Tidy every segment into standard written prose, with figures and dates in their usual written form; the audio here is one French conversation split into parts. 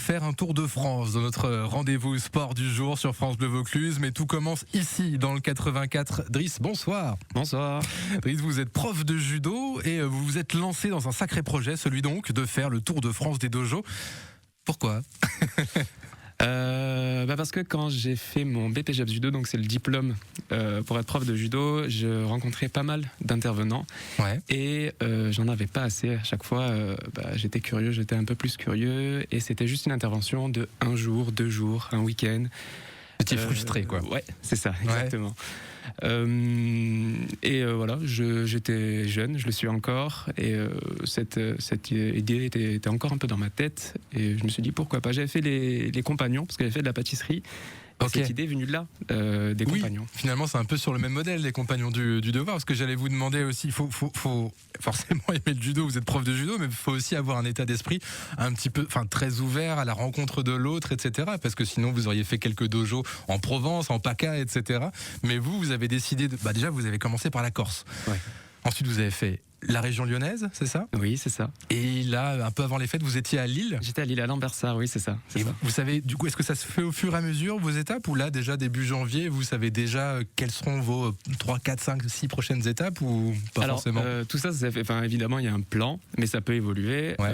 faire un tour de France dans notre rendez-vous sport du jour sur France Bleu Vaucluse. Mais tout commence ici, dans le 84. Driss, bonsoir. Bonsoir. Driss, vous êtes prof de judo et vous vous êtes lancé dans un sacré projet, celui donc de faire le tour de France des dojos. Pourquoi ? Parce que quand j'ai fait mon BPJEPS judo, donc c'est le diplôme pour être prof de judo, je rencontrais pas mal d'intervenants et j'en avais pas assez. À chaque fois, j'étais curieux, j'étais un peu plus curieux et c'était juste une intervention de 1 jour, 2 jours, un week-end. J'étais frustré, quoi. Ouais, c'est ça, exactement. Voilà, j'étais jeune, je le suis encore, et cette idée était encore un peu dans ma tête, et je me suis dit pourquoi pas. J'avais fait les compagnons, parce que j'avais fait de la pâtisserie. Cette idée est venue de là, des compagnons. Finalement, c'est un peu sur le même modèle, les compagnons du devoir, parce que j'allais vous demander aussi, il faut forcément aimer le judo, vous êtes prof de judo, mais il faut aussi avoir un état d'esprit un petit peu, très ouvert à la rencontre de l'autre, etc. Parce que sinon, vous auriez fait quelques dojos en Provence, en PACA, etc. Mais vous avez décidé déjà, vous avez commencé par la Corse. Ouais. Ensuite, vous avez fait la région lyonnaise, c'est ça ? Oui, c'est ça. Et là, un peu avant les fêtes, vous étiez à Lille ? J'étais à Lille, à Lambersart, oui, c'est ça. Vous savez, du coup, est-ce que ça se fait au fur et à mesure, vos étapes ? Ou là, déjà début janvier, vous savez déjà quelles seront vos 3, 4, 5, 6 prochaines étapes ou pas forcément ? Tout ça fait, évidemment, il y a un plan, mais ça peut évoluer. Ouais.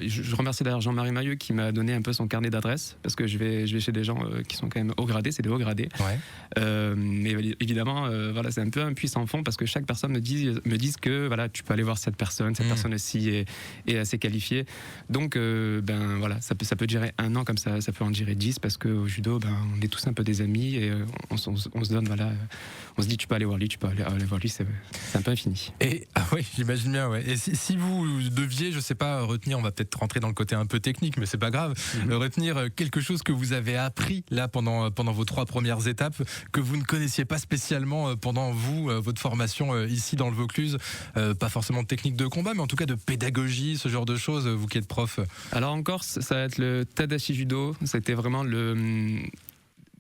Je remercie d'ailleurs Jean-Marie Mailleux qui m'a donné un peu son carnet d'adresses, parce que je vais chez des gens qui sont quand même haut gradés, c'est des hauts gradés. Ouais. Mais évidemment, c'est un peu un puits sans fond, parce que chaque personne me dit que tu peux aller voir cette personne aussi est assez qualifiée. Donc, ça peut durer 1 an comme ça peut en durer 10, parce qu'au judo, on est tous un peu des amis et on se donne, on se dit tu peux aller voir lui, c'est un peu infini. Et oui, j'imagine bien. Ouais. Et si vous deviez, je sais pas, retenir, on va peut-être rentrer dans le côté un peu technique, mais c'est pas grave, retenir quelque chose que vous avez appris là pendant vos 3 premières étapes que vous ne connaissiez pas spécialement pendant votre formation ici dans le Vaucluse, pas forcément de technique de combat, mais en tout cas de pédagogie, ce genre de choses, vous qui êtes prof. Alors en Corse, ça va être le Tadashi Judo. C'était vraiment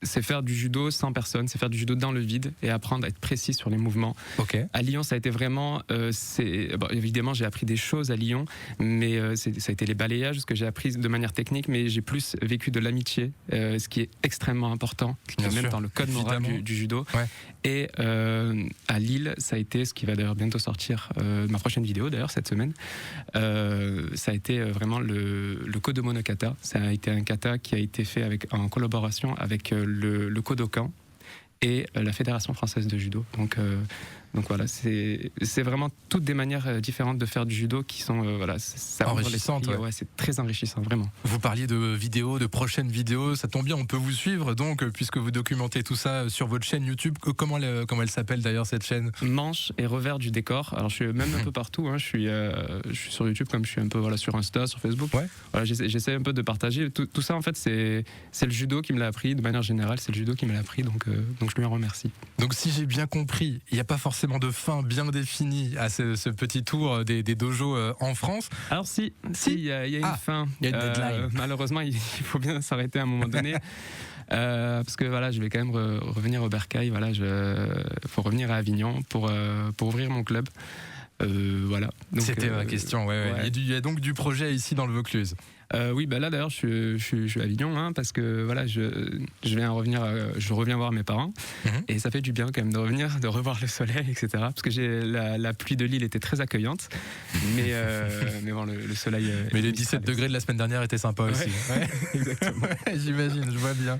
c'est faire du judo sans personne, c'est faire du judo dans le vide et apprendre à être précis sur les mouvements. Okay. À Lyon, ça a été vraiment... évidemment, j'ai appris des choses à Lyon, mais ça a été les balayages, ce que j'ai appris de manière technique, mais j'ai plus vécu de l'amitié, ce qui est extrêmement important, même dans le code moral du judo. Ouais. Et à Lille, ça a été, ce qui va d'ailleurs bientôt sortir, ma prochaine vidéo d'ailleurs cette semaine, ça a été vraiment le Kodomo no Kata. Ça a été un kata qui a été fait en collaboration avec le Kodokan et la Fédération française de judo. Donc voilà, c'est vraiment toutes des manières différentes de faire du judo qui sont enrichissantes. Ouais, c'est très enrichissant, vraiment. Vous parliez de vidéos, de prochaines vidéos, ça tombe bien, on peut vous suivre donc puisque vous documentez tout ça sur votre chaîne YouTube. Comment elle s'appelle d'ailleurs cette chaîne ? Manche et revers du décor. Alors je suis même un peu partout, je suis sur YouTube comme je suis un peu sur Insta, sur Facebook. Ouais. Voilà, j'essaie un peu de partager tout ça. En fait, c'est le judo qui me l'a appris de manière générale. C'est le judo qui me l'a appris, donc je lui en remercie. Donc si j'ai bien compris, il n'y a pas forcément de fin bien définie à ce petit tour des dojos en France. Alors si, il y a une fin. Il y a une deadline. Malheureusement, il faut bien s'arrêter à un moment donné. Parce que je vais quand même revenir au Bercail. Faut revenir à Avignon pour ouvrir mon club. Donc, c'était ma question. Ouais. Il y a donc du projet ici dans le Vaucluse. Oui, là d'ailleurs je suis à Avignon, parce que je reviens voir mes parents et ça fait du bien quand même de revenir, de revoir le soleil, etc. Parce que la pluie de Lille était très accueillante, mais bon, le soleil. Mais les 17 degrés de la semaine dernière étaient sympas aussi. Ouais, exactement. J'imagine, je vois bien.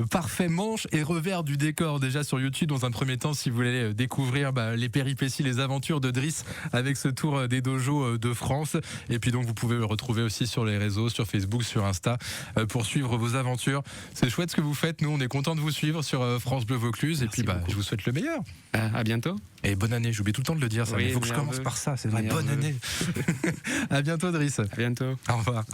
Parfait, manche et revers du décor déjà sur YouTube dans un premier temps si vous voulez découvrir les péripéties, les aventures de Driss avec ce tour des dojos de France. Et puis donc vous pouvez le retrouver aussi sur les réseaux, sur Facebook, sur Insta, pour suivre vos aventures. C'est chouette ce que vous faites. Nous, on est contents de vous suivre sur France Bleu Vaucluse. Merci et puis, je vous souhaite le meilleur. À bientôt. Et bonne année. J'oublie tout le temps de le dire, ça. Oui, il faut que je commence par ça. C'est vrai. Bonne année. À bientôt, Driss. À bientôt. Au revoir.